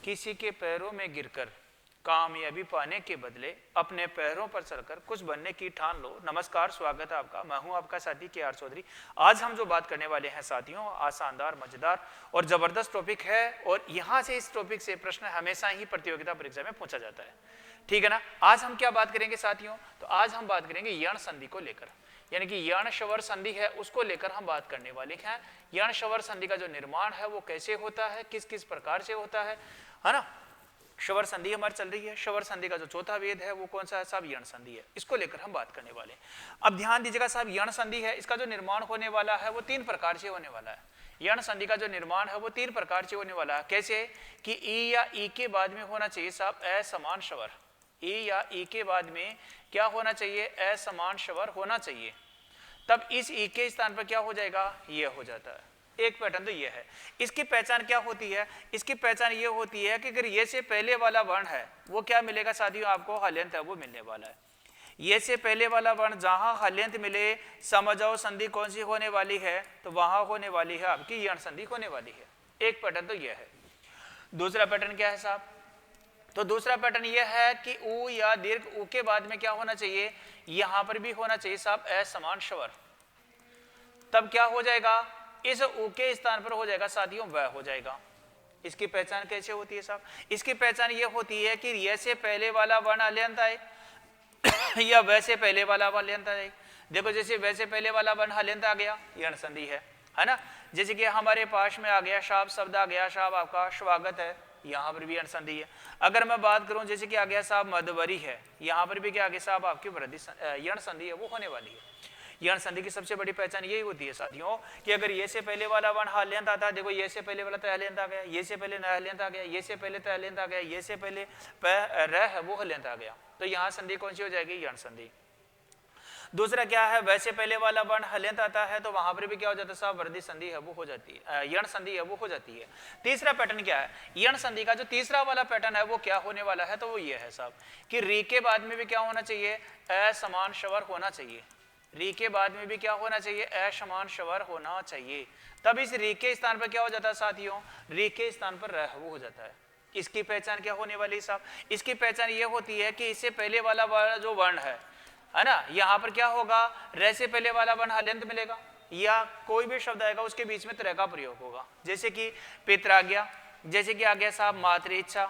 किसी के पैरों में गिरकर कामयाबी पाने के बदले अपने पैरों पर चलकर कुछ बनने की ठान लो। नमस्कार, स्वागत है आपका। मैं हूं आपका साथी के आर चौधरी। आज हम जो बात करने वाले हैं साथियों, आज शानदार, मजेदार और जबरदस्त टॉपिक है और यहां से इस टॉपिक से प्रश्न हमेशा ही प्रतियोगिता परीक्षा में पूछा जाता है, ठीक है ना। आज हम क्या बात करेंगे साथियों, तो आज हम बात करेंगे यण संधि को लेकर, यानी कि यण शवर संधि है उसको लेकर हम बात करने वाले हैं। यण शवर संधि का जो निर्माण है वो कैसे होता है, किस किस प्रकार से होता है ना। शवर संधि हमारी चल रही है। शवर संधि का जो चौथा वेद है वो कौन सा है साहब, यण संधि है। इसको लेकर हम बात करने वाले हैं। अब ध्यान दीजिएगा साहब, यण संधि है, इसका जो निर्माण होने वाला है वो 3 प्रकार से होने वाला है। यण संधि का जो निर्माण है वो 3 प्रकार से होने वाला है। कैसे कि ई या ई के बाद में होना चाहिए साहब असमान शवर। ई या ई के बाद में क्या होना चाहिए, असमान शवर होना चाहिए। तब इस ई के स्थान पर क्या हो जाएगा, ये हो जाता है। एक पैटर्न तो ये है। इसकी पहचान क्या होती है, इसकी पहचान ये होती है कि अगर ये से पहले वाला वर्ण है वो क्या मिलेगा साथियों, आपको हल्यंत है वो मिलने वाला है। ये से पहले वाला वर्ण जहां हल्यंत मिले, समझ जाओ संधि कौन सी होने वाली है, तो वहां होने वाली है आपकी यण संधि होने वाली है। एक पैटर्न तो ये है। दूसरा पैटर्न क्या है साहब, तो दूसरा पैटर्न यह है कि ऊ या दीर्घ ऊ के बाद में क्या होना चाहिए, यहां पर भी होना चाहिए साहब असमान शवर। तब क्या हो जाएगा, इस ऊ के स्थान पर हो जाएगा साथियों वह हो जाएगा। इसकी पहचान कैसे होती है साहब, इसकी पहचान यह होती है कि ये से पहले वाला वर्ण हल्यंत आए या वैसे पहले वाला हल्यंत आए। देखो जैसे वैसे पहले वाला वर्ण हल्यंत आ गया, यण संधि है ना। जैसे कि हमारे पास में आ गया शाब शब्द आ गया, शाब आपका स्वागत है, यहाँ पर भी यण संधि है। अगर मैं बात करूं जैसे कि आ गया साहब मधुबरी है, यहाँ पर भी क्या आ गया साहब आपकी वृद्धि यण संधि है वो होने वाली है। यण संधि की सबसे बड़ी पहचान यही होती है साथियों कि अगर ये से पहले वाला वर्ण हल्यंत आता है, देखो ये से पहले वाला हल्यंत आ गया, ये से पहले न हल्यंत आ गया, ये से पहले हल्यंत आ गया, ये से पहले र है वो हल्यंत आ गया, तो यहाँ संधि कौन सी हो जाएगी, यण संधि। दूसरा क्या है, वैसे पहले वाला वर्ण हल्यंत आता है तो वहां पर भी क्या हो जाता है साहब, वृद्धि संधि है वो हो जाती है, यण संधि है वो हो जाती है। तीसरा पैटर्न क्या है, यण संधि का जो तीसरा वाला पैटर्न है वो क्या होने वाला है, तो वो ये है साहब कि री के बाद में भी क्या होना चाहिए, असमान शवर होना चाहिए। री के बाद में भी क्या होना चाहिए, असमान शवर होना चाहिए। तब इस री के स्थान पर क्या हो जाता है साथियों, री के स्थान पर रह वो हो जाता है। इसकी पहचान क्या होने वाली साहब, इसकी पहचान ये होती है कि इससे पहले वाला जो वर्ण है ना, यहाँ पर क्या होगा, रे से पहले वाला वर्ण हल्यंत मिलेगा या कोई भी शब्द आएगा उसके बीच में तरह का प्रयोग होगा। जैसे कि पितराज्ञा, जैसे कि आ गया साहब मातृइच्छा,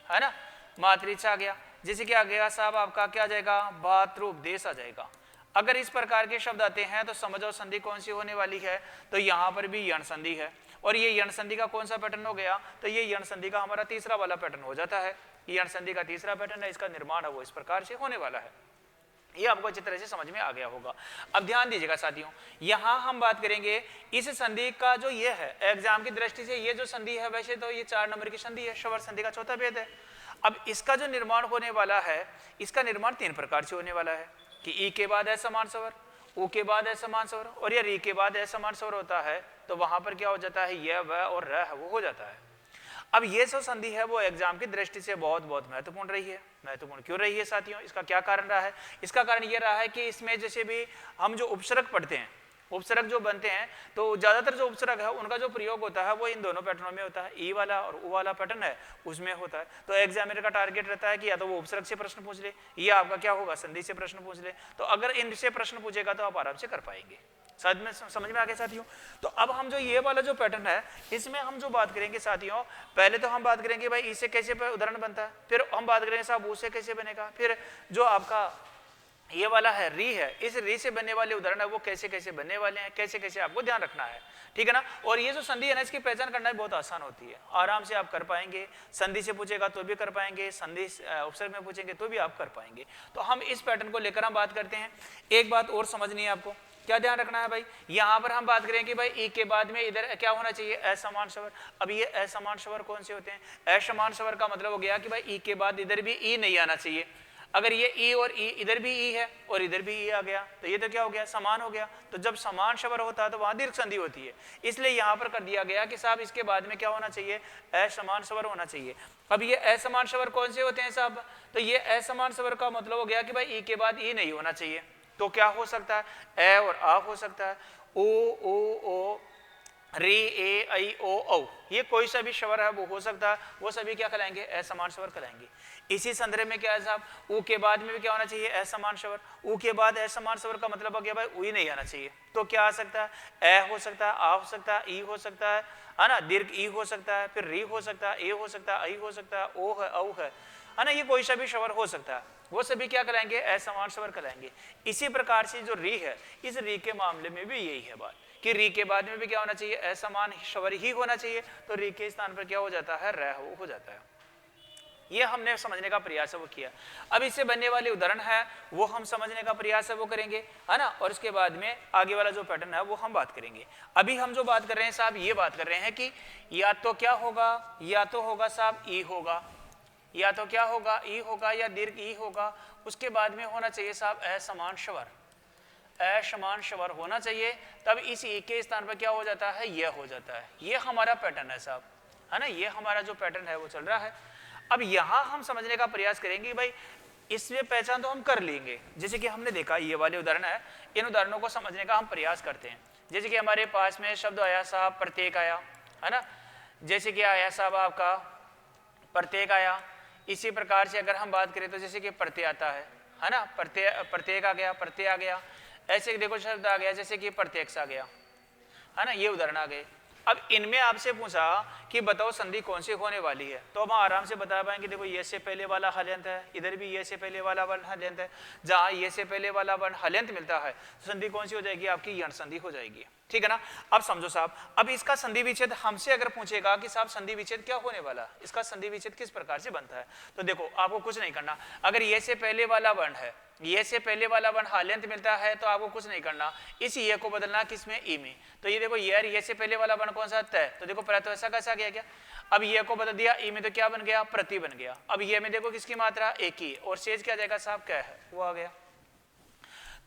है ना, मातृइच्छा आ गया। जैसे कि आ गया साहब आपका क्या आ जाएगा, भातृपदेश आ जाएगा। अगर इस प्रकार के शब्द आते हैं तो समझो संधि कौन सी होने वाली है, तो यहाँ पर भी यण संधि है। और ये यण संधि का कौन सा पैटर्न हो गया, तो ये यण संधि का हमारा तीसरा वाला पैटर्न हो जाता है। यण संधि का तीसरा पैटर्न है, इसका निर्माण है वो इस प्रकार से होने वाला है। ये आपको अच्छी तरह से समझ में आ गया होगा। अब ध्यान दीजिएगा साथियों, यहां हम बात करेंगे इस संधि का जो ये है एग्जाम की दृष्टि से, ये जो संधि है वैसे तो ये 4 नंबर की संधि है, शवर संधि का चौथा भेद है। अब इसका जो निर्माण होने वाला है, इसका निर्माण 3 प्रकार से होने वाला है कि ई के बाद असमान स्वर, ऊ के बाद असमान स्वर और या री के बाद असमान स्वर होता है, तो वहां पर क्या हो जाता है, यह वह और रह वो हो जाता है। अब ये जो संधि है वो एग्जाम की दृष्टि से बहुत बहुत महत्वपूर्ण रही है। महत्वपूर्ण क्यों रही है साथियों, इसका क्या कारण रहा है, इसका कारण ये रहा है कि इसमें जैसे भी हम जो उपसर्ग पढ़ते हैं, उपसर्ग जो बनते हैं, तो ज्यादातर जो उपसर्ग है उनका जो प्रयोग होता है वो इन दोनों पैटर्नों में होता है। ई वाला और ऊ वाला पैटर्न है उसमें होता है। तो एग्जामिनर का टारगेट रहता है कि या तो वो उपसर्ग से प्रश्न पूछ ले या आपका क्या होगा, संधि से प्रश्न पूछ ले। तो अगर इनसे प्रश्न पूछेगा तो आप आराम से कर पाएंगे। समझ में आ गया साथियों। तो अब हम जो ये वाला जो पैटर्न है इसमें हम जो बात करेंगे साथियों, पहले तो हम बात करेंगे भाई इससे कैसे उदाहरण बनता है, फिर हम बात करेंगे साहब ऊ से कैसे बनेगा, फिर जो आपका ये वाला है री है, इस री से बनने वाले उदाहरण है वो कैसे कैसे बनने वाले हैं, कैसे कैसे आपको ध्यान रखना है, ठीक है ना। और ये जो संधि है ना, इसकी पहचान करना बहुत आसान होती है, आराम से आप कर पाएंगे। संधि से पूछेगा तो भी कर पाएंगे, संधि उपसर्ग में पूछेंगे तो भी आप कर पाएंगे। तो हम इस पैटर्न को लेकर हम बात करते हैं। एक बात और समझनी है आपको, क्या ध्यान रखना है भाई, यहाँ पर हम बात करें कि भाई ई के बाद में इधर क्या होना चाहिए, असमान स्वर। अब ये असमान स्वर कौन से होते हैं, असमान स्वर का मतलब हो गया कि भाई ई के बाद इधर भी ई नहीं आना चाहिए। अगर ये ई और ई, इधर भी ई है और इधर भी ई आ गया तो ये तो क्या हो गया, समान हो गया। तो जब समान स्वर होता है तो वहां दीर्घ संधि होती है, इसलिए यहाँ पर कर दिया गया कि साहब इसके बाद में क्या होना चाहिए, असमान स्वर होना चाहिए। अब ये असमान स्वर कौन से होते हैं साहब, तो ये असमान स्वर का मतलब हो गया कि भाई ई के बाद ई नहीं होना चाहिए। तो क्या हो सकता है, ए और आ हो सकता है, ओ री, ए, ऐ, ओ, औ, ये कोई सा भी स्वर है वो हो सकता है, वो सभी क्या कहलाएंगे? असमान स्वर कहलाएंगे। इसी संदर्भ में क्या है साहब, ऊ के बाद में भी क्या होना चाहिए? असमान स्वर। ऊ के बाद असमान स्वर का मतलब हो गया भाई ऊ ही नहीं आना चाहिए, तो क्या आ सकता है? ए हो सकता है, आ हो सकता है, ई हो सकता है ना, दीर्घ ई हो सकता है, फिर री हो सकता है, ए हो सकता है, ऐ हो सकता है, ओ है, औ है ना, ये कोई सा भी स्वर हो सकता है, वो सभी क्या कहलाएंगे? असमान स्वर कहलाएंगे। इसी प्रकार से जो री है, इस री के मामले में भी यही है बात कि री के बाद में भी क्या होना चाहिए? असमान स्वर ही होना चाहिए, तो री के स्थान पर क्या हो जाता है? र हो जाता है। ये हमने समझने का प्रयास है वो किया। अब इससे बनने वाले उदाहरण है वो हम समझने का प्रयास है वो करेंगे, है ना, और उसके बाद में आगे वाला जो पैटर्न है वो हम बात करेंगे। अभी हम जो बात कर रहे हैं साहब, ये बात कर रहे हैं कि या तो क्या होगा, या तो होगा साहब ई होगा, या तो क्या होगा? ई होगा, या दीर्घ ई होगा, उसके बाद में होना चाहिए साहब असमान स्वर, असमान स्वर होना चाहिए, तब इस ई के स्थान पर क्या हो जाता है? यह हो जाता है। ये हमारा पैटर्न है साहब, है ना, ये हमारा जो पैटर्न है वो चल रहा है। अब यहां हम समझने का प्रयास करेंगे भाई इसमें पहचान तो हम कर लेंगे, जैसे कि हमने देखा ये वाले उदाहरण है, इन उदाहरणों को समझने का हम प्रयास करते हैं। जैसे कि हमारे पास में शब्द आया साहब प्रत्येक आया, है ना, जैसे कि आया साहब आपका प्रत्येक आया। इसी प्रकार से अगर हम बात करें तो जैसे कि प्रत्यय आता है ना, प्रत्येक आ गया, प्रत्यय आ गया, ऐसे देखो शब्द आ गया जैसे कि प्रत्यक्ष आ गया, है ना, ये उदाहरण आ गए। अब इनमें आपसे पूछा कि बताओ संधि कौन सी होने वाली है, तो हम आराम से बता पाएंगे, देखो ये से पहले वाला हल्यंत है, इधर भी ये से पहले वाला वर्ण हल्यंत है, जहां ये से पहले वाला वर्ण हल्यंत मिलता है तो संधि कौन सी हो जाएगी? आपकी यण संधि हो जाएगी, ठीक है ना। अब समझो साहब, अब इसका संधि विच्छेद हमसे अगर पूछेगा कि साहब संधि विच्छेद क्या होने वाला, इसका संधि विच्छेद किस प्रकार से बनता है, तो देखो आपको कुछ नहीं करना। अगर ये से पहले वाला वर्ण है, ये से पहले वाला वर्ण हल्यंत मिलता है तो आपको कुछ नहीं करना, इस ये को बदलना किसमें? ई में। तो ये देखो ये से पहले वाला वर्ण कौन सा? तय, तो देखो प्रत्यय ऐसा कैसा गया क्या? अब ये को बदल दिया ई में तो क्या बन गया? प्रति बन गया। अब ये में देखो किसकी मात्रा? एक ही, और शेष क्या जाएगा साहब? क है, वो आ गया।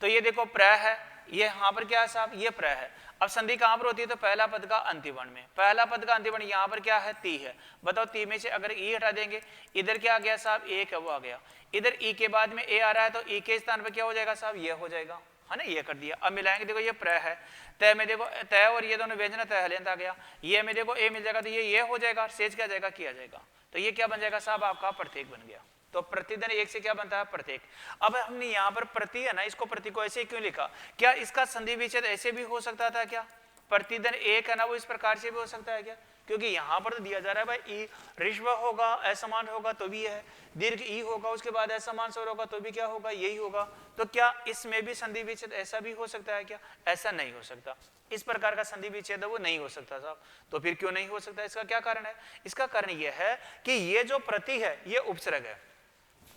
तो ये देखो प्र है, ये यहाँ पर क्या है साहब? ये प्र है। अब संधि कहां पर होती है? तो पहला पद का अंतिम वर्ण में, पहला पद का अंतिम वर्ण यहाँ पर क्या है? ती है। बताओ ती में से अगर ई हटा देंगे, इधर क्या आ गया साहब? एक है, वो आ गया। इधर ई के बाद में ए आ रहा है तो ई के स्थान पर क्या हो जाएगा साहब? ये हो जाएगा, है ना, ये कर दिया। अब मिलाएंगे, देखो ये प्र है, तय में देखो तय और ये दोनों व्यंजन तय हल्यंत आ गया, ये में देखो ए मिल जाएगा तो ये हो जाएगा, शेष क्या जाएगा? किया जाएगा। तो ये क्या बन जाएगा साहब? आपका प्रत्येक बन गया। तो प्रतिदिन एक से क्या बनता है? प्रत्येक। अब हमने यहाँ पर प्रति है ना, इसको प्रति को ऐसे क्यों लिखा? क्या इसका संधि विच्छेद ऐसे भी हो सकता था क्या? प्रतिदिन एक है ना, वो इस प्रकार से भी हो सकता है क्या? क्योंकि यहाँ पर तो दिया जा रहा है भाई ई ऋष्व होगा, असमान होगा तो भी है, दीर्घ ई होगा, उसके बाद असमान स्वर होगा तो भी क्या होगा? यही होगा। तो क्या इसमें भी संधि विच्छेद ऐसा भी हो सकता है क्या? ऐसा नहीं हो सकता, इस प्रकार का संधि विच्छेद है वो नहीं हो सकता साहब। तो फिर क्यों नहीं हो सकता? इसका क्या कारण है? इसका कारण यह है कि ये जो प्रति है ये उपसर्ग है,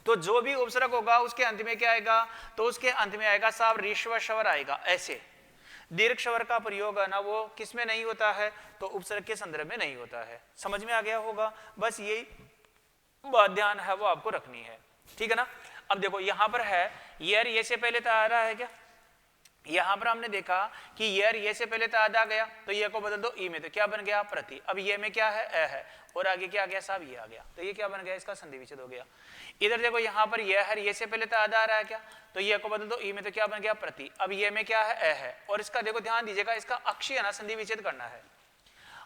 तो जो भी उपसर्ग होगा उसके अंत में क्या आएगा? तो उसके अंत में आएगा साहब ऋष्व स्वर आएगा। ऐसे दीर्घ स्वर का प्रयोग है ना वो किस में नहीं होता है? तो उपसर्ग के संदर्भ में नहीं होता है। समझ में आ गया होगा, बस यही बात ध्यान है वो आपको रखनी है, ठीक है ना। अब देखो यहाँ पर है ये से पहले तो आ रहा है क्या? यहां पर हमने देखा कि ये से पहले तो आ गया, तो ये को बदल दो ई में, तो क्या बन गया? प्रति। अब ये में क्या है? ए है, और आगे क्या आ गया साहब? ये आ गया, तो ये क्या बन गया? इसका संधि विच्छेद हो गया। इधर देखो यहाँ पर ये है, ये से पहले तो आ रहा है क्या? तो ये को बदल दो ई में, तो क्या बन गया? प्रति। अब ये में क्या है? ए है, और इसका देखो ध्यान दीजिएगा, इसका अक्षी है ना, संधि विच्छेद करना है।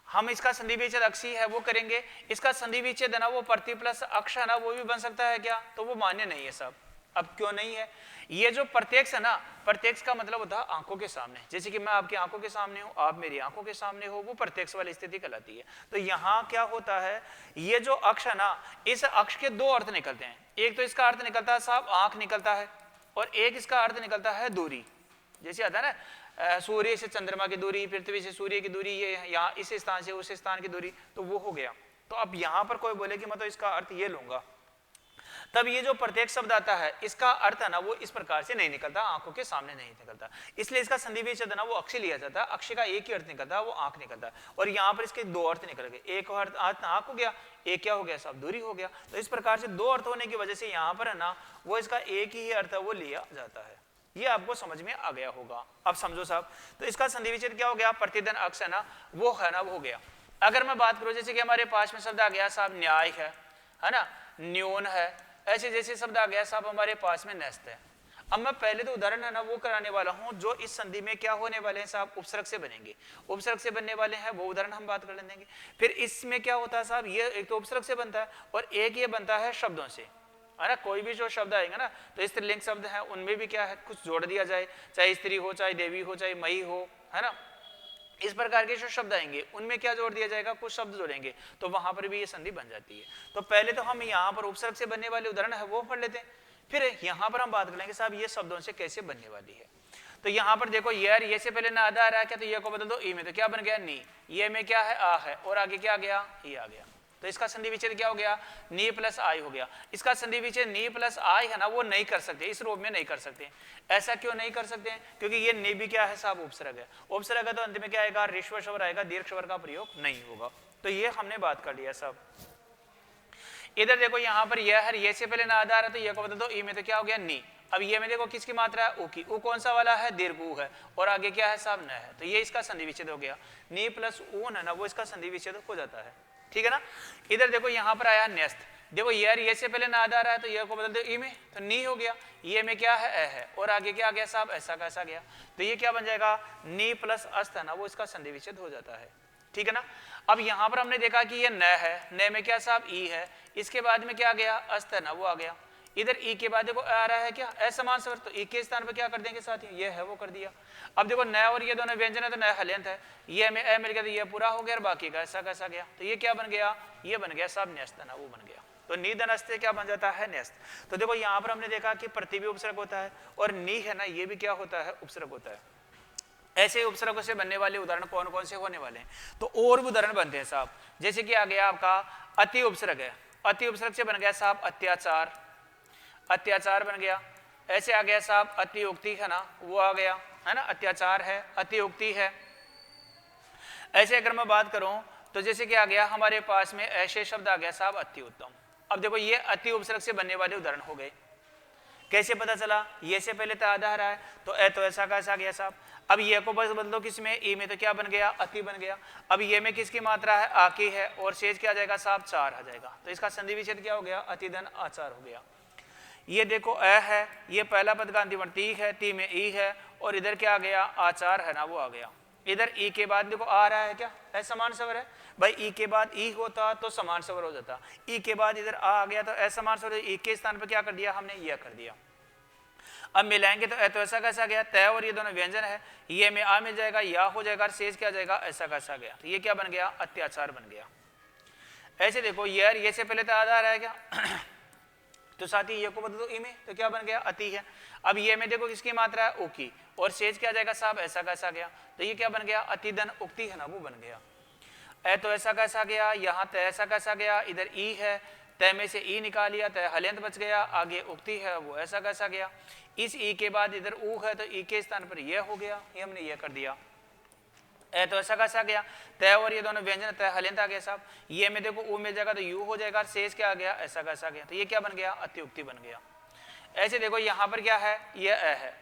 हम इसका संधि विच्छेद अक्षी है वो करेंगे, इसका संधि विच्छेद है ना वो प्रति प्लस अक्ष है ना वो भी बन सकता है क्या? तो वो मान्य नहीं है साहब। अब क्यों नहीं है? ये जो प्रत्यक्ष है ना, प्रत्यक्ष का मतलब होता है आंखों के सामने, जैसे कि मैं आपकी आंखों के सामने हूं, आप मेरी आंखों के सामने हो, वो प्रत्यक्ष वाली स्थिति कहलाती है। तो यहाँ क्या होता है, ये जो अक्ष है ना, इस अक्ष के दो अर्थ निकलते हैं। एक तो इसका अर्थ निकलता है साहब आंख निकलता है, और एक इसका अर्थ निकलता है दूरी। जैसे आता है ना सूर्य से चंद्रमा की दूरी, पृथ्वी से सूर्य की दूरी, ये यहाँ इस स्थान से उस स्थान की दूरी, तो वो हो गया। तो अब यहाँ पर कोई बोले कि मतलब इसका अर्थ ये लूंगा, तब ये जो प्रत्येक शब्द आता है इसका अर्थ है ना वो इस प्रकार से नहीं निकलता, आंखों के सामने नहीं निकलता, इसलिए इसका संधि विच्छेद है ना वो अक्ष लिया जाता है। अक्ष का एक ही अर्थ निकलता है, वो आंख निकलता है, और यहाँ पर इसके दो अर्थ निकल गए, एक अर्थ आंख हो गया, एक क्या हो गया साहब? दूरी हो गया। तो इस प्रकार से दो अर्थ होने की वजह से यहाँ पर है ना वो इसका एक ही अर्थ है वो लिया जाता है। ये आपको समझ में आ गया होगा। अब समझो साहब, तो इसका संधि विच्छेद क्या हो गया? प्रतिदिन अक्ष है ना वो हो गया। अगर मैं बात करूं जैसे कि हमारे पास में शब्द आ गया साहब न्याय है ना, न्यून है, ऐसे जैसे शब्द आ गया साहब हमारे पास में न्यस्त है। अब मैं पहले तो उदाहरण है ना वो कराने वाला हूं जो इस संधि में क्या होने वाले हैं साहब, उपसर्ग से बनेंगे, उपसर्ग से बनने वाले हैं, वो उदाहरण हम बात कर लेंगे। फिर इसमें क्या होता है साहब, ये एक तो उपसर्ग से बनता है और एक ये बनता है शब्दों से, है ना। कोई भी जो शब्द आएगा ना तो स्त्रीलिंग शब्द है उनमें भी क्या है कुछ जोड़ दिया जाए, चाहे स्त्री हो, चाहे देवी हो, चाहे मई हो, है ना। इस प्रकार के जो शब्द आएंगे उनमें क्या जोड़ दिया जाएगा, कुछ शब्द जोड़ेंगे, तो वहां पर भी ये संधि बन जाती है। तो पहले तो हम यहाँ पर उपसर्ग से बनने वाले उदाहरण है वो पढ़ लेते हैं, फिर यहाँ पर हम बात करेंगे साहब ये शब्दों से कैसे बनने वाली है। तो यहाँ पर देखो ये से पहले ना आधा आ रहा है क्या, तो ये को बदल दो ई में, तो क्या बन गया नी, ये में क्या है आ है, और आगे क्या आ गया ई आ गया, तो इसका संधि विच्छेद क्या हो गया, नी प्लस आई हो गया। इसका संधि विच्छेद नी प्लस आई है ना वो नहीं कर सकते, इस रूप में नहीं कर सकते। ऐसा क्यों नहीं कर सकते, क्योंकि ये नी भी क्या है साहब उपसर्ग है, उपसर्ग है तो अंत में क्या आएगा, ऋस्व स्वर आएगा, दीर्घ स्वर का प्रयोग नहीं होगा। तो ये हमने बात कर लिया साहब। इधर देखो यहाँ पर यह है, ये से पहले ना आधा आ रहा तो ये को बता दो ई में, तो क्या हो गया नी। अब ये में देखो किसकी मात्रा है, ऊ की, ऊ कौन सा वाला है, दीर्घ ऊ है, और आगे क्या है साहब न है, तो ये इसका संधि विच्छेद हो गया, नी प्लस ऊ है ना वो इसका संधि विच्छेद हो जाता है, ठीक है ना। इधर देखो यहाँ पर आया न्यस्त, देखो ये से पहले ना आधा आ रहा है तो ये को बदल दो ई में, तो नी हो गया, ये में क्या है ए है, और आगे क्या आ गया साहब ऐसा कैसा गया, तो ये क्या बन जाएगा, नी प्लस अस्त है ना वो इसका संधि विच्छेद हो जाता है, ठीक है ना। अब यहाँ पर हमने देखा कि ये न है, न में क्या साहब ई है, इसके बाद में क्या आ गया अस्त है ना वो आ गया, इधर ई के बाद देखो आ रहा है क्या असमान स्वर, तो ई के स्थान पर क्या कर देंगे साथ ही ये है वो कर दिया। अब देखो न और ये दोनों व्यंजन है तो न हल्यंत है, ये में ए मिल गया तो ये पूरा हो गया और बाकी का ऐसा कैसा गया, तो ये क्या बन गया, ये बन गया साहब न्यस्त ना वो बन गया, तो निधन अस्ते क्या बन जाता है न्यस्त। तो देखो यहाँ पर हमने देखा कि प्रति भी उपसर्ग होता है और नी है ना ये भी क्या होता है उपसर्ग होता है। ऐसे उपसर्गों से बनने वाले उदाहरण कौन कौन से होने वाले हैं, तो और भी उदाहरण बनते हैं साहब, जैसे कि आ गया आपका अति उपसर्ग है, अति उपसर्ग से बन गया साहब अत्याचार, अत्याचार बन गया। ऐसे आ गया साहब अतिउक्ति है ना वो आ गया, है ना, अत्याचार है अतिउक्ति है। ऐसे अगर मैं बात करूं तो जैसे कि आ गया हमारे पास में ऐसे शब्द आ गया साहब अति उत्तम। अब देखो ये अति उपसर्ग से बनने वाले उदाहरण हो गए, कैसे पता चला, ये से पहले तो आधा रहा है तो ए तो ऐसा कैसा गया साहब। अब ये को बस बदलो किसमें, ई में, तो क्या बन गया अति बन गया। अब ये में किसकी मात्रा है आ की है और शेष क्या आ जाएगा साहब चार आ जाएगा, तो इसका संधि विच्छेद क्या हो गया अतिधन आचार हो गया। ये देखो अ है, ये पहला पद का अंतिम ती है, ती में ई है और इधर क्या आ गया आचार है ना वो आ गया। इधर ई के बाद देखो आ रहा है क्या असमान स्वर है भाई, ई के बाद ई होता तो समान स्वर हो जाता, ई के बाद इधर आ गया तो असमान स्वर, ई के स्थान पर क्या कर दिया हमने यह कर दिया। अब मिलाएंगे तो ऐसा कैसा गया तय और ये दोनों व्यंजन है, ये में आ मिल जाएगा या हो जाएगा, शेष क्या जाएगा ऐसा कैसा गया, तो ये क्या बन गया अत्याचार बन गया। ऐसे देखो ये से पहले तो आधा आ रहा है क्या तो साथ ही ये को बदल दो ई में, तो क्या बन गया अति है। अब ये में देखो किसकी मात्रा है ऊ की और शेष क्या जाएगा साहब ऐसा कैसा गया, तो ये क्या बन गया अतिधन उक्ति है ना वो बन गया। ए तो ऐसा कैसा गया, यहाँ तय ऐसा कैसा गया, इधर ई है तय में से ई निकाल लिया, तय हल्यंत बच गया, आगे उक्ति है वो ऐसा कैसा गया। इस ई के बाद इधर ऊ है तो ई के स्थान पर यह हो गया, ये हमने ये कर दिया। ए तो ऐसा कैसा गया तय और ये दोनों व्यंजन तय हल्यंत आ गया साहब, ये में देखो ऊ मिल जाएगा तो यू हो जाएगा, शेष क्या आ गया ऐसा कैसा गया, तो ये क्या बन गया अत्युक्ति बन गया। ऐसे देखो यहाँ पर क्या है ये अ है,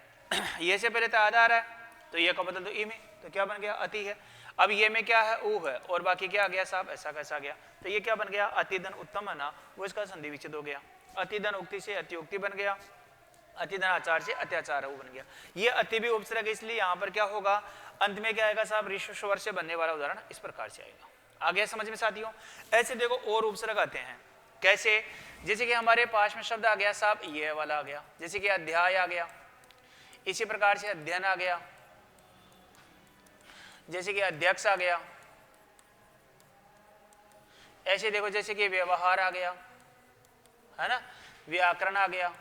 ये से पहले तो आधा आ रहा है तो ये का बदल दो ई में, तो क्या बन गया अति है। अब ये में क्या है ऊ है और बाकी क्या आ गया साहब ऐसा कैसा गया, तो ये क्या बन गया अतिधन उत्तम है ना वो इसका संधि विच्छेद हो गया। अतिधन उक्ति से अत्युक्ति बन गया, अतिधन आचार से अत्याचार वो बन गया। ये अति भी उपसर्ग है इसलिए यहाँ पर क्या होगा अंत में क्या आएगा साहब ऋस्व स्वर से बनने वाला उदाहरण इस प्रकार से आएगा। आ गया समझ में साथियों। ऐसे देखो और उपसर्ग आते हैं कैसे, जैसे कि हमारे पास में शब्द आ गया साहब ये वाला आ गया, जैसे कि अध्याय आ गया, इसी प्रकार से अध्ययन आ गया, जैसे कि अध्यक्ष आ गया। ऐसे देखो जैसे कि व्यवहार आ गया है ना, व्याकरण आ गया,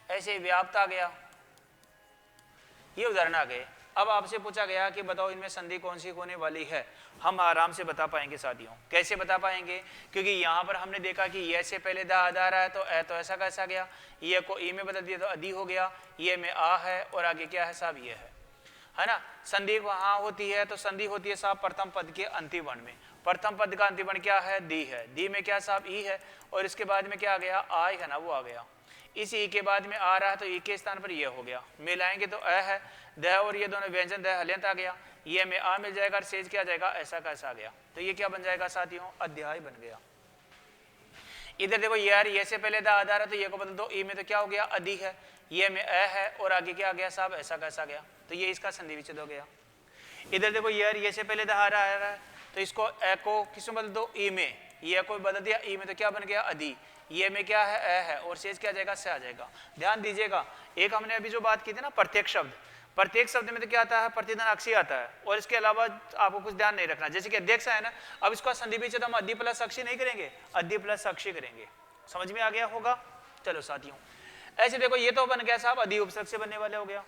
ऐसे व्याप्त आ गया, ये उदाहरण आ गए। अब आपसे पूछा गया कि बताओ इनमें संधि कौन सी होने वाली है, हम आराम से बता पाएंगे साथियों। कैसे बता पाएंगे, क्योंकि यहाँ पर हमने देखा कि ये से पहले दा आधा रहा है तो ए तो ऐसा कैसा गया, ये को ई में बदल दिया तो अधि हो गया, ये में आ है और आगे क्या है साहब ये है ना। संधि वहां होती है तो संधि होती है साहब प्रथम पद के अंतिम वर्ण में, प्रथम पद का अंतिम वर्ण क्या है दी है, दी में क्या साहब ई है और इसके बाद में क्या आ गया आ है ना वो आ गया। इस ई के बाद में आ रहा है तो ई के स्थान पर यह हो गया, मिलाएंगे तो अ है, द और ये दोनों व्यंजन द हल्यंत आ गया, ये में आ मिल जाएगा और शेष क्या आ जाएगा ऐसा कैसा आ गया, तो ये क्या बन जाएगा साथियों अध्याय बन गया। इधर देखो यार ये से पहले द आधार है तो ये को बदल दो, ई में तो क्या हो गया अधि है, ये में अ है और आगे क्या आ गया साहब ऐसा कैसा गया, तो ये इसका संधि विच्छेद हो गया। इधर देखो यार ये से पहले द आ रहा है तो इसको अ को किस में बदल दो, ई में, ये को बदल दिया ई में तो क्या बन गया अधि, ये में क्या है अ है और शेष क्या आ जाएगा से आ जाएगा। ध्यान दीजिएगा एक हमने अभी जो बात की थी ना प्रत्येक शब्द, प्रत्येक शब्द में तो क्या आता है प्रतिधन अक्षी आता है और इसके अलावा आपको कुछ ध्यान नहीं रखना। जैसे कि अध्यक्ष है ना, अब इसका संधि विच्छेद हम अधि प्लस अक्षी नहीं करेंगे, अधि प्लस अक्षी करेंगे। समझ में आ गया होगा। चलो साथियों ऐसे देखो ये तो बन गया साहब अधि उपसर्ग से बनने वाले हो गया।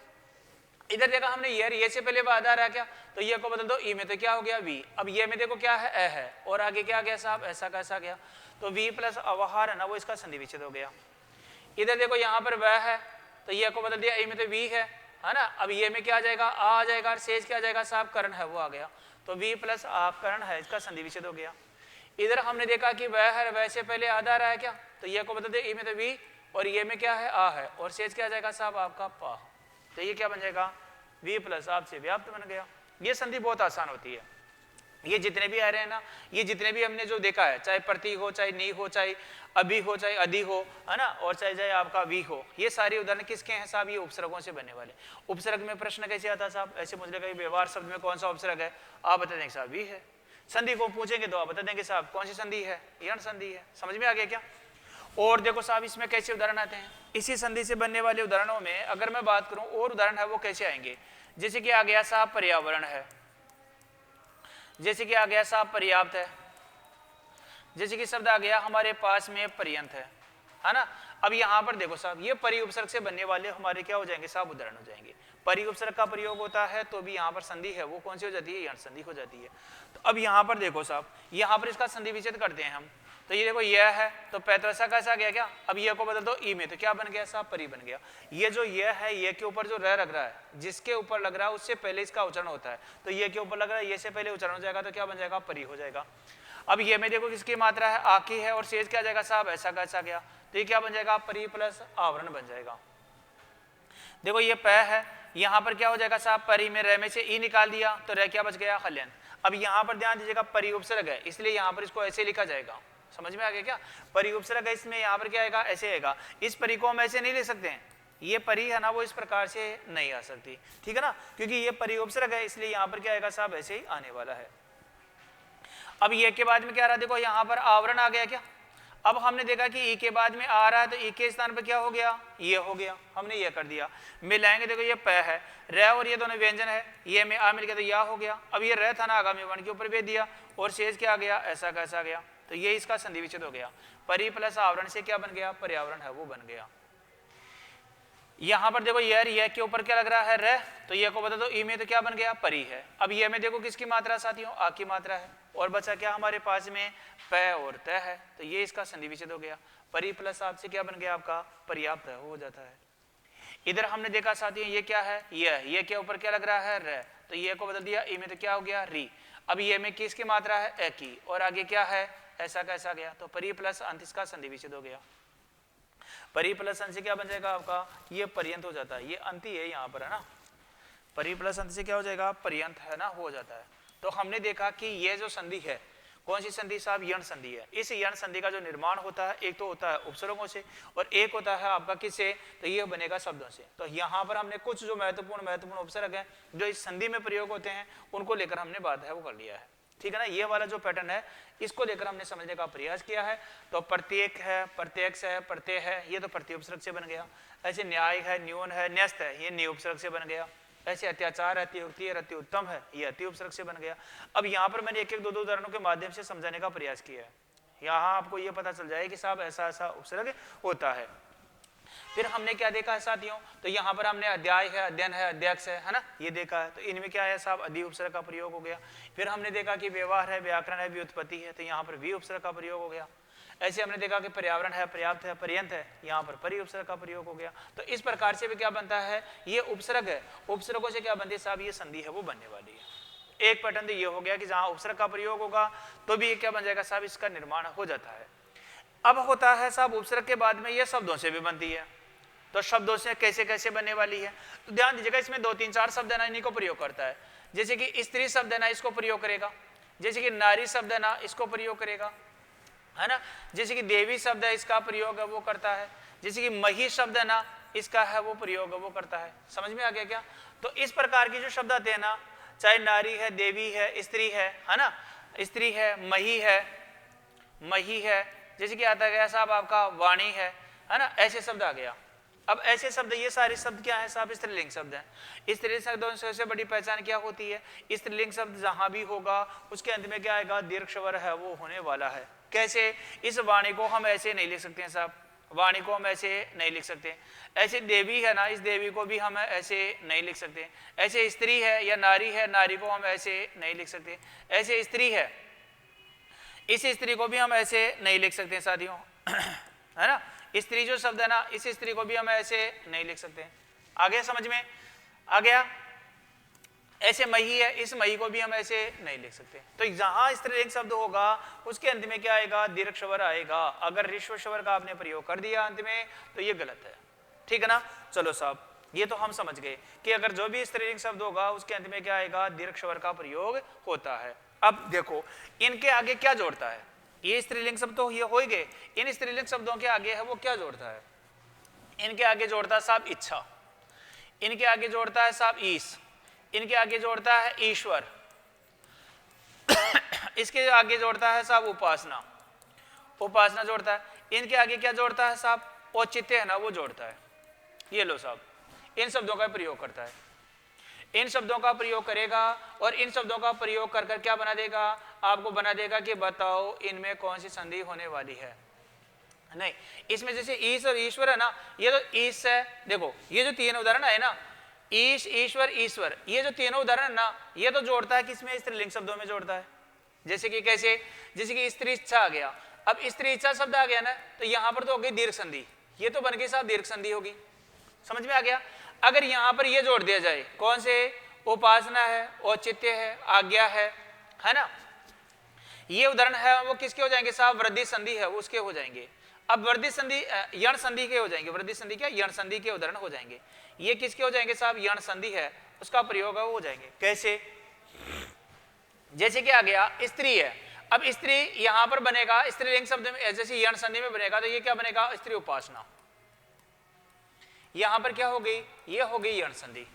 इधर देखा हमने ये से पहले वादा रहा क्या, तो ये को बदल दो ई में तो क्या हो गया वी, अब ये में देखो क्या है अ है और आगे क्या गया साहब ऐसा कैसा गया, तो वी प्लस अवहार है ना वो इसका संधि विच्छेद हो गया। इधर देखो यहाँ पर वह है तो ये को बदल दिया ई में तो वी है ना, अब ये में क्या आ जाएगा आ जाएगा और शेष क्या आ जाएगा साहब कर्ण है वो आ गया, तो वी प्लस आ कर्ण है इसका संधि विच्छेद हो गया। इधर हमने देखा कि वह है वह से पहले आधा रहा है क्या, तो ये को बदल दिया ई में तो वी और ये में क्या है आ है और शेष क्या आ जाएगा साहब आपका पा, तो ये क्या बन जाएगा वी प्लस आपसे व्याप्त बन गया। ये संधि बहुत आसान होती है। ये जितने भी आ रहे हैं ना, ये जितने भी हमने जो देखा है चाहे प्रति हो चाहे नी हो चाहे अभी हो चाहे अधि हो है ना, और चाहे आपका वी हो, ये सारे उदाहरण किसके हैं साहब ये उपसर्गों से बनने वाले। उपसर्ग में प्रश्न कैसे आता साहब, ऐसे मुझे लगा व्यवहार शब्द में कौन सा उपसर्ग है, आप बता देंगे साहब वी है। संधि को पूछेंगे तो आप बता देंगे साहब कौन सी संधि है, यण संधि है। समझ में आ गया क्या। और देखो साहब इसमें कैसे उदाहरण आते हैं, इसी संधि से बनने वाले उदाहरणों में अगर मैं बात करूं और उदाहरण है वो कैसे आएंगे, जैसे कि आ गया साहब पर्यावरण है, जैसे कि आ गया साहब पर्याप्त है, जैसे कि शब्द आ गया हमारे पास में पर्यंत है ना। अब यहाँ पर देखो साहब ये परि उपसर्ग से बनने वाले हमारे क्या हो जाएंगे साहब उदाहरण हो जाएंगे। परि उपसर्ग का प्रयोग होता है तो भी यहाँ पर संधि है वो कौन सी हो जाती है, यण संधि हो जाती है। तो अब यहाँ पर देखो साहब यहाँ पर इसका संधि विच्छेद करते हैं हम, तो ये देखो यह है तो पैतो ऐसा कैसा गया क्या, अब ये को बदल दो ई में तो क्या बन गया साहब परी बन गया। ये जो ये है ये के ऊपर जो रह लग रहा है जिसके ऊपर लग रहा है उससे पहले इसका उच्चारण होता है, तो ये के ऊपर लग रहा है ये से पहले उच्चारण हो जाएगा तो क्या बन जाएगा परी हो जाएगा। अब ये में देखो किसकी मात्रा है आ की है और शेष क्या जाएगा साहब ऐसा कैसा गया, तो ये क्या बन जाएगा परी प्लस आवरण बन जाएगा। देखो ये प है यहाँ पर क्या हो जाएगा साहब परी में रह में से ई निकाल दिया तो रह क्या बच गया हल्यन। अब यहाँ पर ध्यान दीजिएगा परी उपसर्ग है इसलिए यहाँ पर इसको ऐसे लिखा जाएगा। समझ में आ गया क्या, परी उपसर्ग है इसमें यहाँ पर क्या आएगा ऐसे आएगा, इस परी को हम ऐसे नहीं ले सकते हैं, ये परी है ना वो इस प्रकार से नहीं आ सकती, ठीक है ना, क्योंकि ये परी उपसर्ग है इसलिए यहाँ पर क्या आएगा साहब ऐसे ही आने वाला है। अब ये के बाद में क्या रहा, देखो यहाँ पर आवरण आ गया क्या, अब हमने देखा कि ई के बाद में आ रहा है तो ई के स्थान पर क्या हो गया ये हो गया, हमने ये कर दिया। मिलाएंगे देखो ये प है र और ये दोनों व्यंजन है, ये में आ मिल गया तो या हो गया। अब ये रह था ना आगामी वर्ण के ऊपर भेज दिया और शेष क्या आ गया ऐसा कैसा गया, तो ये इसका संधि विच्छेद हो गया। परि प्लस आवरण से क्या बन गया पर्यावरण है वो बन गया। यहाँ पर देखो ये के ऊपर क्या लग रहा है रह, तो ये को बता दो ई में तो क्या बन गया परी है। अब ये में देखो किसकी मात्रा साथियों आ की मात्रा है और बचा क्या हमारे पास में प और त है, तो ये इसका संधि विच्छेद हो गया। परी प्लस आप से क्या बन गया आपका पर्याप्त है हो जाता है। इधर हमने देखा साथियों ये क्या है ये के ऊपर क्या लग रहा है र, तो ये को बदल दिया ई में तो क्या हो गया री। अब ये में किसकी मात्रा है ए की और आगे क्या है ऐसा कैसा गया, तो परी प्लस अंत इसका संधि विच्छेद हो गया। परी प्लस अंत से क्या बन जाएगा आपका ये पर्यंत हो जाता है, ये अंत ही है यहाँ पर है ना, परी प्लस अंत से क्या हो जाएगा पर्यंत है ना हो जाता है। तो हमने देखा कि ये जो संधि है कौन सी संधि साहब यण संधि है। इस यण संधि का जो निर्माण होता है एक तो होता है उपसर्गों से और एक होता है आपका किससे, तो ये बनेगा शब्दों से। तो यहाँ पर हमने कुछ जो महत्वपूर्ण उपसर्ग हैं जो इस संधि में प्रयोग होते हैं उनको लेकर हमने बात है वो कर लिया है, ठीक है ना। ये वाला जो पैटर्न है इसको लेकर हमने समझने का प्रयास किया है। तो प्रत्येक है प्रत्यक्ष है प्रत्यय है ये तो प्रत्यय उपसर्ग से बन गया, ऐसे न्याय है न्यून है न्यस्त है ये न्यू उपसर्ग से बन गया, ऐसे अत्याचार अतियुक्ति है अति उत्तम है ये अति उपसर्ग से बन गया। अब यहाँ पर मैंने एक एक दो उदाहरणों के माध्यम से समझाने का प्रयास किया है, यहाँ आपको ये पता चल जाए कि साहब ऐसा ऐसा उपसर्ग होता है। फिर हमने क्या देखा है साथियों, तो यहाँ पर हमने अध्याय है अध्ययन है अध्यक्ष है ना ये देखा है, तो इनमें क्या है साहब अधि उपसर्ग का प्रयोग हो गया। फिर हमने देखा कि व्यवहार है व्याकरण है व्युत्पत्ति है, तो यहाँ पर वी उपसर्ग का प्रयोग हो गया। ऐसे हमने देखा कि पर्यावरण है पर्याप्त है पर्यंत है, यहाँ पर परि उपसर्ग का प्रयोग हो गया। तो इस प्रकार से भी क्या बनता है ये उपसर्ग है, उपसर्गों से क्या बनती है साहब ये संधि है वो बनने वाली है। एक पैटर्न तो ये हो गया कि जहाँ उपसर्ग का प्रयोग होगा तो भी ये क्या बन जाएगा साहब इसका निर्माण हो जाता है। अब होता है साहब उपसर्ग के बाद में ये शब्दों से भी बनती है, तो शब्दों से कैसे कैसे बनने वाली है, तो ध्यान दीजिएगा इसमें 2-3-4 शब्द है ना इन्हीं को प्रयोग करता है। जैसे कि स्त्री शब्द है ना इसको प्रयोग करेगा, जैसे कि नारी शब्द है ना इसको प्रयोग करेगा, है ना। जैसे कि देवी शब्द है, इसका प्रयोग है वो करता है। जैसे कि मही शब्द है ना, इसका है वो प्रयोग है वो करता है। समझ में आ गया क्या? तो इस प्रकार की जो शब्द आते हैं ना, चाहे नारी है, देवी है, स्त्री है ना, स्त्री है, मही है, जैसे कि आता गया साहब आपका वाणी है ना, ऐसे शब्द आ गया। अब ऐसे शब्द, ये सारे शब्द क्या है साहब? स्त्रीलिंग शब्द हैं। स्त्रीलिंग शब्दों से सबसे बड़ी पहचान क्या होती है? स्त्रीलिंग शब्द जहां भी होगा उसके अंत में क्या आएगा? दीर्घ स्वर है वो होने वाला है। कैसे? इस वाणी को हम ऐसे नहीं लिख सकते हैं साहब, वाणी को हम ऐसे नहीं लिख सकते। ऐसे देवी है ना, इस देवी को भी हम ऐसे नहीं लिख सकते। ऐसे स्त्री है या नारी है, नारी को हम ऐसे नहीं लिख सकते। ऐसे स्त्री है, इस स्त्री को भी हम ऐसे नहीं लिख सकते साथियों, है ना। स्त्री जो शब्द है ना, इस स्त्री को भी हम ऐसे नहीं लिख सकते। आ गया समझ में? आ गया। ऐसे मही है, इस मही को भी हम ऐसे नहीं लिख सकते। तो जहां स्त्रीलिंग शब्द होगा उसके अंत में क्या आएगा? दीर्घ स्वर आएगा। अगर ऋस्व स्वर का आपने प्रयोग कर दिया अंत में तो ये गलत है। ठीक है ना। चलो साहब, ये तो हम समझ गए कि अगर जो भी स्त्रीलिंग शब्द होगा उसके अंत में क्या आएगा? दीर्घ स्वर का प्रयोग होता है। अब देखो इनके आगे क्या जोड़ता है? ये स्त्रीलिंग शब्द तो ये हो ही गए, इन स्त्रीलिंग शब्दों के आगे है वो क्या जोड़ता है? इनके आगे जोड़ता है साहब इच्छा, इनके आगे जोड़ता है साहब ईश, इनके आगे जोड़ता है ईश्वर, इसके आगे जोड़ता है साहब उपासना, उपासना जोड़ता है। इनके आगे क्या जोड़ता है साहब? औचित्य है ना, वो जोड़ता है। ये लो साहब, इन शब्दों का प्रयोग करता है, इन शब्दों का प्रयोग करेगा और इन शब्दों का प्रयोग कर कर क्या बना देगा? आपको बना देगा कि बताओ इनमें कौन सी संधि होने वाली है। नहीं, इसमें जैसे ईश और ईश्वर है ना, ये तो ईश है। देखो ये जो तीन उदाहरण है ना, ईश, ईश्वर, ईश्वर, ये जो तीनों उदाहरण ना, ये तो जोड़ता है किसमें? स्त्रीलिंग शब्दों में जोड़ता है। जैसे कि कैसे? जैसे कि स्त्री इच्छा आ गया। अब स्त्री इच्छा शब्द आ गया ना, तो यहां पर तो हो गई दीर्घ संधि, ये तो बन गई साहब दीर्घ संधि होगी। समझ में आ गया? अगर यहां पर ये जोड़ दिया जाए, कौन से? उपासना है, औचित्य है, आज्ञा है ना, ये उदाहरण है वो किसके हो जाएंगे साहब? वृद्धि संधि है वो उसके हो जाएंगे। अब वृद्धि संधि यण संधि के हो जाएंगे, वृद्धि संधि क्या? यण संधि के उदाहरण हो जाएंगे। ये किसके हो जाएंगे साहब? यण संधि है, उसका प्रयोग है वो हो जाएंगे। कैसे? जैसे कि आ गया स्त्री है, अब स्त्री यहां पर बनेगा स्त्रीलिंग शब्द में, जैसे यण संधि में बनेगा तो ये क्या बनेगा? स्त्री उपासना। यहां पर क्या हो गई? ये हो गई यण संधि।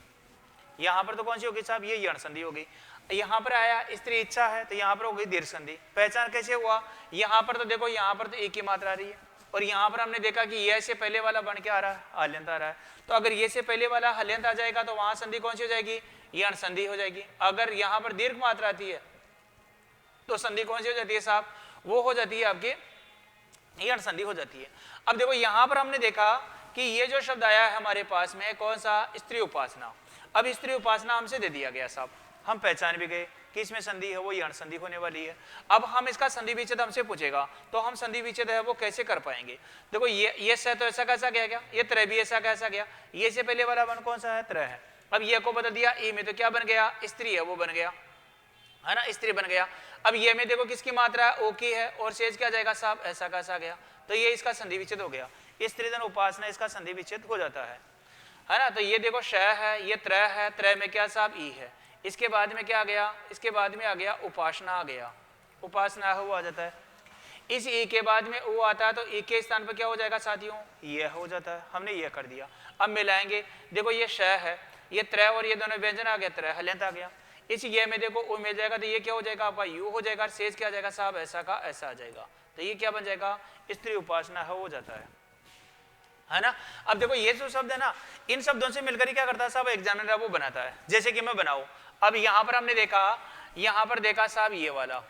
यहां पर तो कौन सी होगी साहब? ये यण संधि हो गई। यहां पर आया स्त्री इच्छा है तो यहां पर हो गई दीर्घ संधि। पहचान कैसे हुआ? यहां पर तो देखो, यहां पर तो एक ही मात्रा आ रही है और यहां पर हमने देखा कि ये से पहले वाला बन के आ रहा है, हल्यंत आ रहा है। तो अगर ये से पहले वाला हल्यंत आ जाएगा तो वहां संधि कौन सी हो जाएगी? यण संधि हो जाएगी। अगर यहां पर दीर्घ मात्रा आती है तो संधि कौन सी हो जाती है साहब? वो हो जाती है आपके यण संधि हो जाती है। अब देखो यहां पर हमने देखा कि ये जो शब्द आया है हमारे पास में, कौन सा? स्त्री उपासना। अब स्त्री उपासना हमसे दे दिया गया साहब, हम पहचान भी गए कि इसमें संधि है वो यण संधि होने वाली है। अब हम इसका संधि विच्छेद हमसे पूछेगा तो हम संधि विच्छेद है वो कैसे कर पाएंगे? देखो ये से तो ऐसा कैसा गया, ये त्रय भी ऐसा कैसा गया, ये से पहले वाला वन कौन सा है? त्रय है। अब ये को बदल दिया ई में तो क्या बन गया? स्त्री है वो बन गया, है ना, स्त्री बन गया। अब ये में देखो किसकी मात्रा है? ओ की है, और शेष क्या जाएगा साहब? ऐसा कैसा गया, तो ये इसका संधि विच्छेद हो गया। स्त्रीधन उपासना इसका संधि विच्छेद हो जाता है ना। तो ये देखो श है, ये त्रय है, त्रय में क्या साहब? ई है। इसके बाद में क्या आ गया? इसके बाद में आ गया उपासना आ गया, उपासना है वो आ जाता है। इस ई के बाद में ओ आता है तो ई के स्थान पर क्या हो जाएगा साथियों? ये हो जाता है, हमने ये कर दिया। अब मिलाएंगे, देखो ये श है, ये त्रय और ये दोनों व्यंजन आ गया, त्रय हल्यंत आ गया। इस ये में देखो ओ मिल जाएगा तो ये क्या हो जाएगा आपका? यू हो जाएगा। शेष क्या आ जाएगा साहब? ऐसा का ऐसा आ जाएगा। तो ये क्या बन जाएगा? स्त्री उपासना है हो जाता है ना। अब देखो ये जो शब्द है ना, इन शब्दों से मिलकर ही क्या करता है साहब? एग्जामिनर वो बनाता है। जैसे कि मैं बनाऊं, अब यहां पर हमने देखा, यहां पर देखा साहब ये वाला,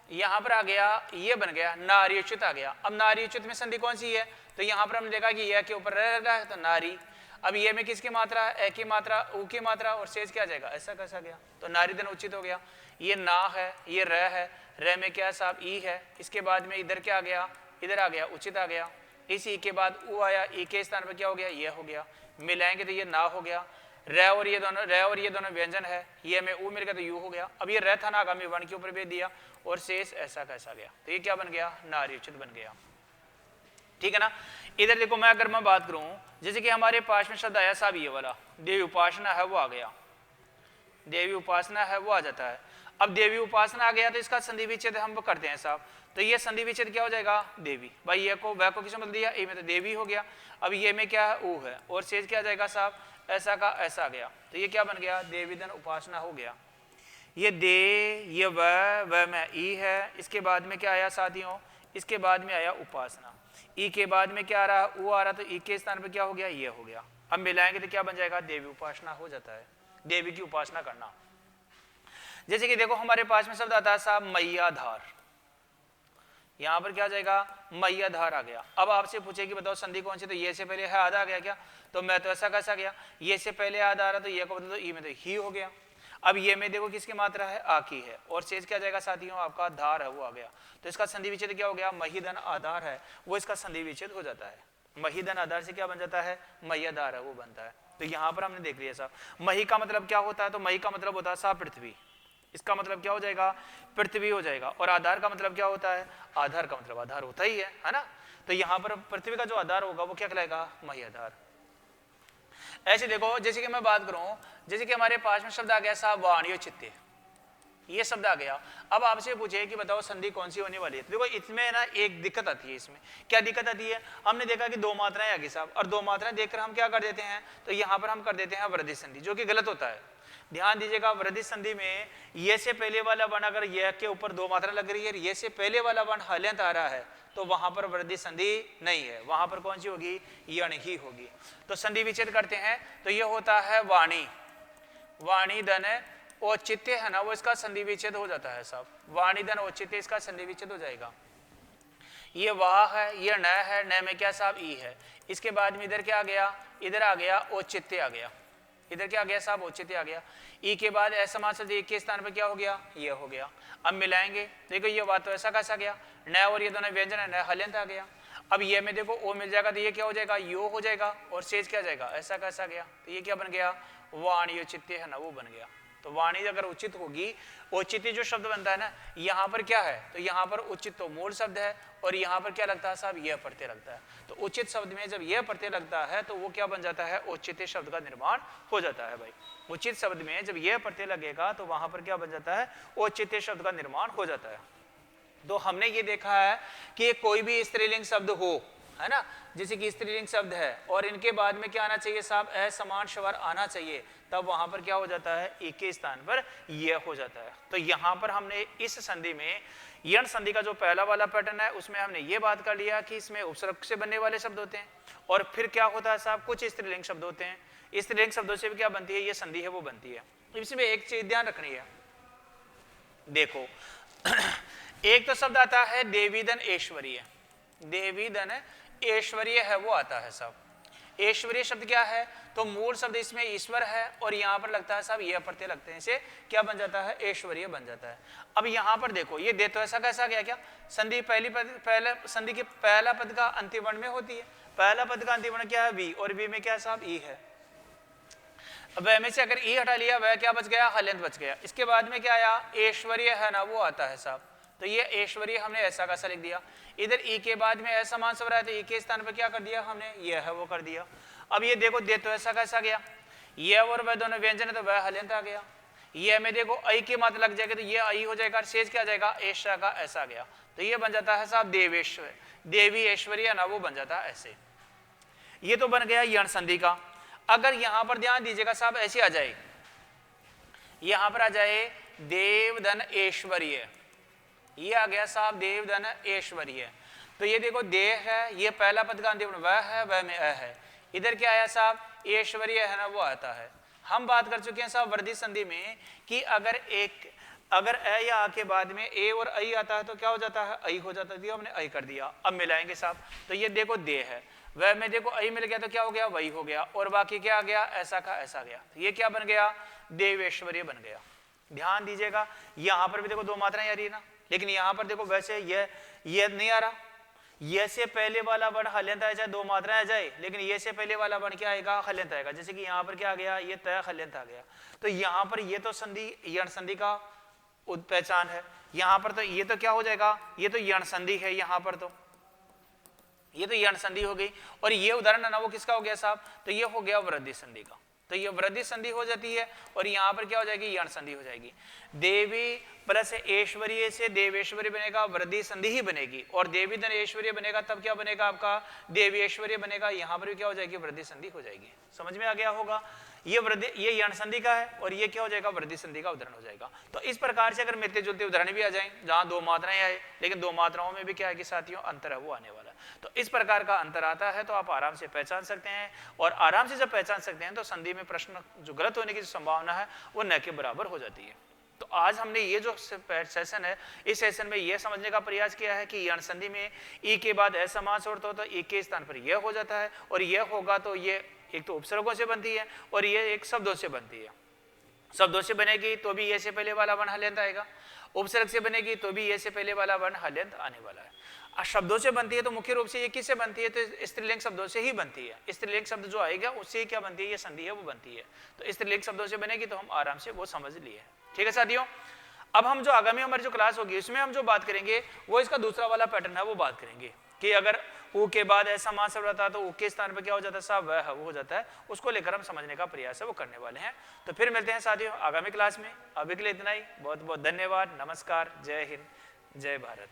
यहां पर आ गया, ये बन गया नारीउचित आ गया। अब नारीउचित में संधि कौन सी है? तो यहां पर हमने देखा कि यह के ऊपर रह रहा है तो नारी। अब ये में किसकी मात्रा है? ए की मात्रा, ऊ की मात्रा, और शेष क्या जाएगा? ऐसा कैसा गया, तो नारीधन उचित हो गया। ये ना है, ये र है, र में क्या साहब? ई है। इसके बाद में इधर क्या आ गया? इधर आ गया उचित आ गया। इस ई के बाद ऊ आया, ई के स्थान पर क्या हो गया? ये हो गया। मिलाएंगे तो ये ना हो गया। र और ये दोनों व्यंजन है, ये में ऊ मिल गया तो यू हो गया। अब ये र था ना, आगामी वर्ण के ऊपर भेज दिया और शेष ऐसा कैसा गया, तो ये क्या बन गया? नारी उचित बन गया। ठीक है ना। इधर देखो, मैं अगर मैं बात करूं, जैसे कि हमारे पास में शब्द आया साहब ये वाला, देवी उपासना है वो आ गया, देवी उपासना है वो आ जाता है। अब देवी उपासना आ गया तो इसका संधि विच्छेद हम करते हैं साहब, तो ये संधि विच्छेद क्या हो जाएगा, देवी। भाई ये को वह को किसमें बदल दिया, ए में, तो देवी हो गया। अब ये में क्या है, ऊ है, और शेष क्या आ जाएगा साहब, ऐसा का ऐसा आ गया, तो ये क्या बन गया, देवीधन उपासना हो गया। ये दे, ये वह में ई है, इसके बाद में क्या आया साथियों, इसके बाद में आया उपासना। ई के बाद में क्या आ रहा, ऊ आ रहा, तो ई के स्थान पर क्या हो गया, ये हो गया। अब मिलाएंगे तो क्या बन जाएगा, देवी उपासना हो जाता है, देवी की उपासना करना। जैसे कि देखो हमारे पास में शब्द आता है साहब मैयाधार, यहां पर क्या आ जाएगा, मैयाधार आ गया। अब आपसे पूछे कि बताओ संधि कौन सी, तो ये से पहले है आधा आ गया क्या, तो मैं तो ऐसा कैसा गया, ये से पहले आधा आ रहा, तो ये को बदल दो ई में, तो ही हो गया। अब ये में देखो किसकी मात्रा है, आ की है, और शेष क्या जाएगा साथियों, आपका धार है वो आ गया, तो इसका संधि विच्छेद क्या हो गया, महीधन आधार है वो इसका संधि विच्छेद हो जाता है। महीधन आधार से क्या बन जाता है, मैयाधार है वो बनता है। तो यहाँ पर हमने देख लिया साहब, मही का मतलब क्या होता है, तो मही का मतलब होता है साहब पृथ्वी, इसका मतलब क्या हो जाएगा, पृथ्वी हो जाएगा। और आधार का मतलब क्या होता है, आधार का मतलब आधार होता ही है ना। तो यहाँ पर पृथ्वी का जो आधार होगा वो क्या कहलाएगा, मही आधार। ऐसे देखो जैसे कि मैं बात करूं, जैसे कि हमारे पास में शब्द आ गया साहब वाणियो चित्ते, ये शब्द आ गया। अब आपसे पूछे कि बताओ संधि कौन सी होने वाली है, तो देखो इसमें ना एक दिक्कत आती है। इसमें क्या दिक्कत आती है, हमने देखा कि दो मात्राएं आ गई साहब, और दो मात्राएं देखकर हम क्या कर देते हैं, तो यहाँ पर हम कर देते हैं वृद्धि संधि, जो कि गलत होता है। ध्यान दीजिएगा, वृद्धि संधि में ये से पहले वाला वर्ण अगर ये के ऊपर दो मात्रा लग रही है, ये से पहले वाला वर्ण हलंत आ रहा है, तो वहां पर वृद्धि संधि नहीं है, वहां पर कौन सी होगी, यण ही होगी। तो संधि विच्छेद करते हैं तो ये होता है वाणी, वाणी धन औचित्य है ना, वो इसका संधि विच्छेद हो जाता है साहब, वाणी धन औचित्य इसका संधि विच्छेद हो जाएगा। ये वाह है, ये न है, न में क्या साहब ई है, इसके बाद में इधर क्या आ गया, इधर आ गया औचित्य आ गया, इधर क्या आ गया साहब, औचित्य आ गया। ई के बाद असमान शब्द एक के स्थान पर क्या हो गया, ये हो गया। अब मिलाएंगे, देखो ये बात तो ऐसा कैसा गया, न और ये दोनों व्यंजन है, न हल्यंत आ गया। अब ये में देखो ओ मिल जाएगा, तो ये क्या हो जाएगा, यो हो जाएगा, और शेष क्या जाएगा, ऐसा कैसा गया, तो ये क्या बन गया, वाणी औचित्य है ना वो बन गया। तो वाणी अगर उचित होगी, औचित्य जो शब्द बनता है ना, यहाँ पर क्या है, तो यहाँ पर उचित तो मूल शब्द है, और यहाँ पर क्या लगता है साहब, यह प्रत्यय लगता है। तो उचित शब्द में जब यह प्रत्यय लगता है तो वो क्या बन जाता है, औचित्य शब्द का निर्माण हो जाता है। भाई उचित शब्द में जब यह प्रत्यय लगेगा तो वहां पर क्या बन जाता है, औचित्य शब्द का निर्माण हो जाता है। तो हमने ये देखा है कि कोई भी स्त्रीलिंग शब्द हो, है ना, जैसे कि स्त्रीलिंग शब्द है और इनके बाद में क्या आना चाहिए साहब, असमान स्वर आना चाहिए, तब वहां पर क्या हो जाता है, एक के स्थान पर यह हो जाता है। तो यहां पर हमने इस संधि में यण संधि का जो पहला वाला पैटर्न है उसमें हमने ये बात कर लिया कि इसमें उपसर्ग से बनने वाले शब्द होते हैं, और फिर क्या होता है साहब, कुछ स्त्रीलिंग शब्द होते हैं, स्त्रीलिंग शब्दों से भी क्या बनती है, ये संधि है वो बनती है। इसमें एक चीज ध्यान रखनी है, देखो एक तो शब्द आता है देवीधन ऐश्वर्य, देवीधन ऐश्वर्य है वो आता है साहब। ऐश्वर्य शब्द क्या है, तो मूल शब्द इसमें ईश्वर है और यहाँ पर लगता है साहब यह प्रत्यय लगते हैं, इसे क्या बन जाता है, ऐश्वर्य बन जाता है। अब यहाँ पर देखो ये दे तो ऐसा कैसा गया, क्या संधि पहली पद, पहले संधि के पहला पद का अंतिम वर्ण में होती है, पहला पद का अंतिम वर्ण क्या है, वी, और वी में क्या है साहब, ई है। अब वह में से अगर ई हटा लिया, वह क्या बच गया, हल्यंत बच गया। इसके बाद में क्या आया, ऐश्वर्य है ना वो आता है साहब, तो ये ऐश्वर्य हमने ऐसा कैसा लिख दिया। इधर ई के बाद में असमान स्वर आया, तो ई के स्थान पर क्या कर दिया हमने, ये है वो कर दिया। अब ये देखो दे तो ऐसा कैसा गया, ये और वह दोनों व्यंजन है तो वह हल्यंत आ गया। ये में देखो आई की मात्रा लग जाएगी तो ये आई हो जाएगा, शेष क्या जाएगा, ऐसा का ऐसा गया, तो ये बन जाता है साहब देवेश्वर, देवी ऐश्वर्य ना वो बन जाता है ऐसे। ये तो बन गया यण संधि का। अगर यहां पर ध्यान दीजिएगा साहब, ऐसे आ जाए, यहां पर आ जाए देवधन ऐश्वर्य, ये आ गया साहब देवधन ऐश्वर्य, तो ये देखो देह है, ये पहला पद का अंतिम वह है, वह में अ है, इधर क्या आया साहब, ऐश्वर्य है ना वो आता है। हम बात कर चुके हैं साहब वृद्धि संधि में कि अगर अ या आ के बाद में ए और आई आता है तो क्या हो जाता है, आई हो जाता है, हमने आई कर दिया। अब मिलाएंगे साहब, तो ये देखो दे है, वह में देखो आई मिल गया तो क्या हो गया, वही हो गया, और बाकी क्या आ गया, ऐसा का ऐसा गया, तो ये क्या बन गया, देवेश्वर्य बन गया। ध्यान दीजिएगा यहां पर भी देखो दो मात्राएं आ रही है ना, लेकिन यहां पर देखो वैसे ये नहीं आ रहा, ये से पहले वाला वर्ण हल्यंत आ जाए, दो मात्राएं आ जाए, लेकिन ये से पहले वाला वर्ण क्या आएगा, हल्यंत आएगा। जैसे कि यहाँ पर क्या आ गया, ये तय हल्यंत आ गया, तो यहाँ पर ये तो संधि यण संधि का पहचान है, यहाँ पर तो ये तो क्या हो जाएगा, ये तो यण संधि है, यहाँ पर तो ये तो यण संधि हो गई, और ये उदाहरण है ना वो किसका हो गया साहब, तो ये हो गया वृद्धि संधि का। तो ये वृद्धि संधि हो जाती है और यहाँ पर क्या हो जाएगी, यण संधि हो जाएगी। देवी प्लस ऐश्वर्य से देवेश्वर्य बनेगा, वृद्धि संधि ही बनेगी। और देवी धन ऐश्वर्य बनेगा तब क्या बनेगा आपका, देवी ऐश्वर्य बनेगा। यहाँ पर भी क्या हो जाएगी, वृद्धि संधि हो जाएगी। समझ में आ गया होगा। ये वृद्धि, ये यण संधि का है और ये क्या हो जाएगा, वृद्धि संधि का उदाहरण हो जाएगा। तो इस प्रकार से अगर मिलते जुलते उदाहरण भी आ जाएं जहां दो मात्राएं आए, लेकिन दो मात्राओं में भी क्या है कि साथियों अंतर है वो आने वाला है। तो इस प्रकार का अंतर आता है तो आप आराम से पहचान सकते हैं। और आराम से जब पहचान सकते हैं तो संधि में प्रश्न जो गलत होने की संभावना है वो न के बराबर हो जाती है। तो आज हमने ये जो सेशन है, इस सेशन में ये समझने का प्रयास किया है कि यण संधि में ई के बाद ए समास होता है तो ई के स्थान पर यह हो जाता है, और यह होगा तो ये एक तो उपसर्गों से बनती है और ये एक शब्दों से बनती है। शब्दों से बनेगी तो भी ये से पहले वाला वर्ण हल्यंत आएगा, उपसर्ग से बनेगी तो भी ये से पहले वाला वर्ण हल्यंत आने वाला है। शब्दों से बनती है तो मुख्य रूप से ये किससे बनती है, तो स्त्रीलिंग शब्दों से ही बनती है। स्त्रीलिंग शब्द जो आएगा उससे क्या बनती है, ये संधि है वो बनती है। तो स्त्रीलिंग शब्दों से बनेगी तो हम आराम से वो समझ लिए। ठीक है साथियों, अब हम जो आगामी हमारी जो क्लास होगी उसमें हम जो बात करेंगे वो इसका दूसरा वाला पैटर्न है, वो बात करेंगे कि अगर ऊ के बाद ऐसा समास रहता है तो ऊ के स्थान पर क्या हो जाता है, सा वह हो जाता है। उसको लेकर हम समझने का प्रयास है वो करने वाले हैं। तो फिर मिलते हैं साथियों आगामी क्लास में। अभी के लिए इतना ही, बहुत बहुत धन्यवाद, नमस्कार, जय हिंद, जय भारत।